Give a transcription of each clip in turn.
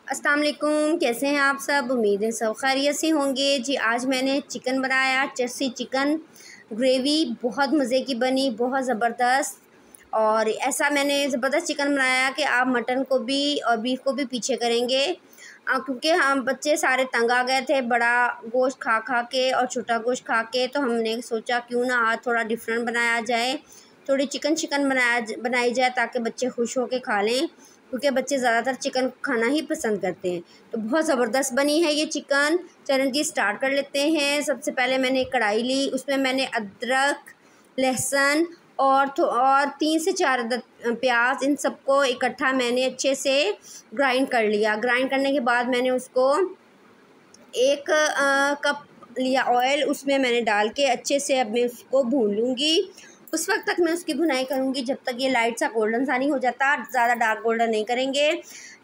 अस्सलाम वालेकुम, कैसे हैं आप सब। उम्मीद है सब खैरियत से होंगे जी। आज मैंने चिकन बनाया, चर्सी चिकन ग्रेवी बहुत मज़े की बनी, बहुत ज़बरदस्त। और ऐसा मैंने ज़बरदस्त चिकन बनाया कि आप मटन को भी और बीफ को भी पीछे करेंगे, क्योंकि हम बच्चे सारे तंग आ गए थे बड़ा गोश्त खा खा के और छोटा गोश्त खा के। तो हमने सोचा क्यों ना आज थोड़ा डिफरेंट बनाया जाए, थोड़ी चिकन बनाई जाए ताकि बच्चे खुश होकर खा लें, क्योंकि बच्चे ज़्यादातर चिकन खाना ही पसंद करते हैं। तो बहुत ज़बरदस्त बनी है ये चिकन। चलन जी स्टार्ट कर लेते हैं। सबसे पहले मैंने एक कढ़ाई ली, उसमें मैंने अदरक, लहसुन और 3 से 4 अदद प्याज, इन सबको इकट्ठा मैंने अच्छे से ग्राइंड कर लिया। ग्राइंड करने के बाद मैंने उसको एक कप लिया ऑयल, उसमें मैंने डाल के अच्छे से अब मैं उसको भून लूँगी। उस वक्त तक मैं उसकी भुनाई करूँगी जब तक ये लाइट सा गोल्डन सा नहीं हो जाता। ज़्यादा डार्क गोल्डन नहीं करेंगे,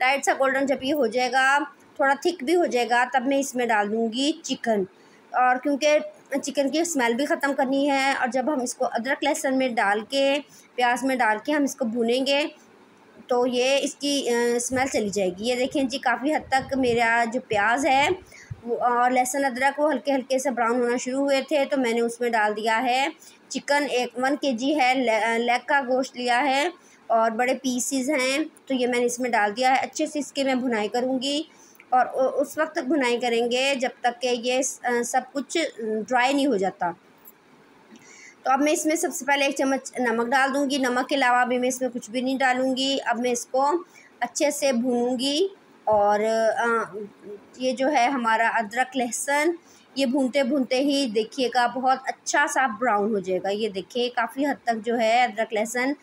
लाइट सा गोल्डन जब ये हो जाएगा, थोड़ा थिक भी हो जाएगा, तब मैं इसमें डाल दूँगी चिकन। और क्योंकि चिकन की स्मेल भी ख़त्म करनी है, और जब हम इसको अदरक लहसुन में डाल के, प्याज में डाल के हम इसको भूनेंगे तो ये इसकी स्मेल चली जाएगी। ये देखें जी, काफ़ी हद तक मेरा जो प्याज है वो और लहसुन अदरक वो हल्के हल्के से ब्राउन होना शुरू हुए थे। तो मैंने उसमें डाल दिया है चिकन। 1 kg है, लेग का गोश्त लिया है और बड़े पीसीज हैं, तो ये मैंने इसमें डाल दिया है। अच्छे से इसकी मैं भुनाई करूँगी और उस वक्त तक भुनाई करेंगे जब तक कि ये सब कुछ ड्राई नहीं हो जाता। तो अब मैं इसमें सबसे पहले 1 चम्मच नमक डाल दूँगी। नमक के अलावा भी मैं इसमें कुछ भी नहीं डालूँगी। अब मैं इसको अच्छे से भूनूँगी। और ये जो है हमारा अदरक लहसुन, ये भूनते भूनते ही देखिएगा बहुत अच्छा सा ब्राउन हो जाएगा। ये देखिए काफ़ी हद तक जो है अदरक लहसुन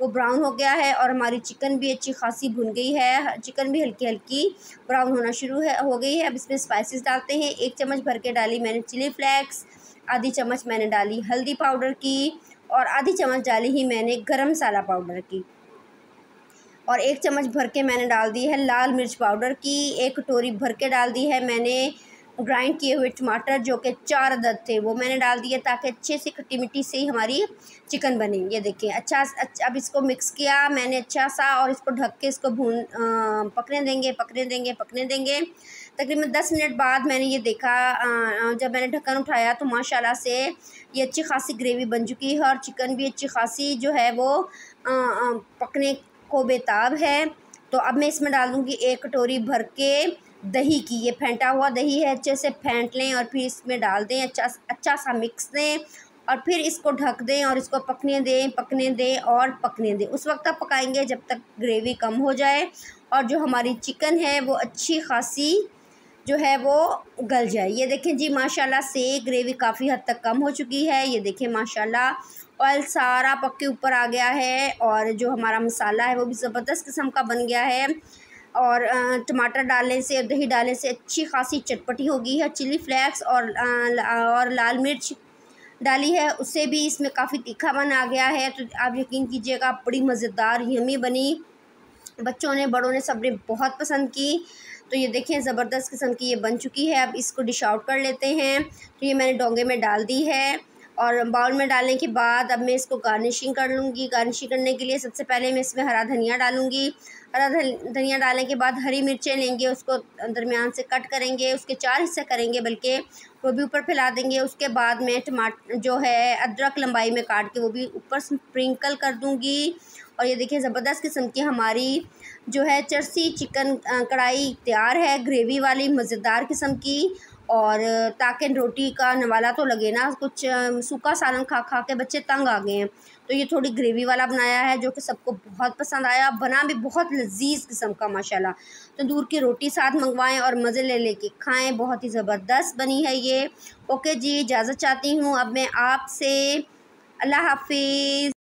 वो ब्राउन हो गया है और हमारी चिकन भी अच्छी खासी भुन गई है। चिकन भी हल्की हल्की ब्राउन होना शुरू हो गई है। अब इसमें स्पाइसेस डालते हैं। 1 चम्मच भर के डाली मैंने चिली फ्लेक्स, आधी चम्मच मैंने डाली हल्दी पाउडर की, और आधी चम्मच डाली ही मैंने गरम मसाला पाउडर की, और 1 चम्मच भर के मैंने डाल दी है लाल मिर्च पाउडर की। 1 कटोरी भर के डाल दी है मैंने ग्राइंड किए हुए टमाटर, जो कि 4 अदद थे, वो मैंने डाल दिए ताकि अच्छे से खट्टी मिट्टी से ही हमारी चिकन बने। ये देखिए अच्छा अब इसको मिक्स किया मैंने अच्छा सा, और इसको ढक के इसको पकने देंगे। तकरीबन 10 मिनट बाद मैंने ये देखा, जब मैंने ढक्कन उठाया तो माशाल्लाह से ये अच्छी खासी ग्रेवी बन चुकी है और चिकन भी अच्छी खासी जो है वो पकने को बेताब है। तो अब मैं इसमें डाल दूँगी 1 कटोरी भर के दही की। ये फेंटा हुआ दही है, अच्छे से फेंट लें और फिर इसमें डाल दें, अच्छा सा मिक्स दें और फिर इसको ढक दें और इसको पकने दें। उस वक्त तक पकाएंगे जब तक ग्रेवी कम हो जाए और जो हमारी चिकन है वो अच्छी खासी जो है वो गल जाए। ये देखें जी माशाल्लाह से ग्रेवी काफ़ी हद तक कम हो चुकी है। ये देखें माशाल्लाह ऑयल सारा पक के ऊपर आ गया है और जो हमारा मसाला है वो भी ज़बरदस्त किस्म का बन गया है। और टमाटर डालने से, दही डालने से अच्छी खासी चटपटी हो गई है। चिली फ्लेक्स और लाल मिर्च डाली है, उससे भी इसमें काफ़ी तीखापन आ गया है। तो आप यकीन कीजिएगा बड़ी मज़ेदार यम्मी बनी। बच्चों ने, बड़ों ने, सब ने बहुत पसंद की। तो ये देखें ज़बरदस्त किस्म की ये बन चुकी है। अब इसको डिश आउट कर लेते हैं। तो ये मैंने डोंगे में डाल दी है और बाउल में डालने के बाद अब मैं इसको गार्निशिंग कर लूँगी। गार्निशिंग करने के लिए सबसे पहले मैं इसमें हरा धनिया डालूँगी। हरा धनिया डालने के बाद हरी मिर्चें लेंगे, उसको दरमियान से कट करेंगे, उसके 4 हिस्से करेंगे, बल्कि वो भी ऊपर फैला देंगे। उसके बाद मैं टमाटर जो है अदरक लंबाई में काट के वो भी ऊपर स्प्रिंकल कर दूँगी। और ये देखिए ज़बरदस्त किस्म की हमारी जो है चर्सी चिकन कढ़ाई तैयार है, ग्रेवी वाली मज़ेदार किस्म की। और ताकि रोटी का नवाला तो लगे ना, कुछ सूखा सालन खा खा के बच्चे तंग आ गए हैं। तो ये थोड़ी ग्रेवी वाला बनाया है जो कि सबको बहुत पसंद आया। बना भी बहुत लजीज किस्म का माशाल्लाह। तंदूर की रोटी साथ मंगवाएं और मज़े ले लेके खाएं, बहुत ही ज़बरदस्त बनी है ये। ओके जी, इजाज़त चाहती हूँ अब मैं आपसे। अल्लाह हाफिज़।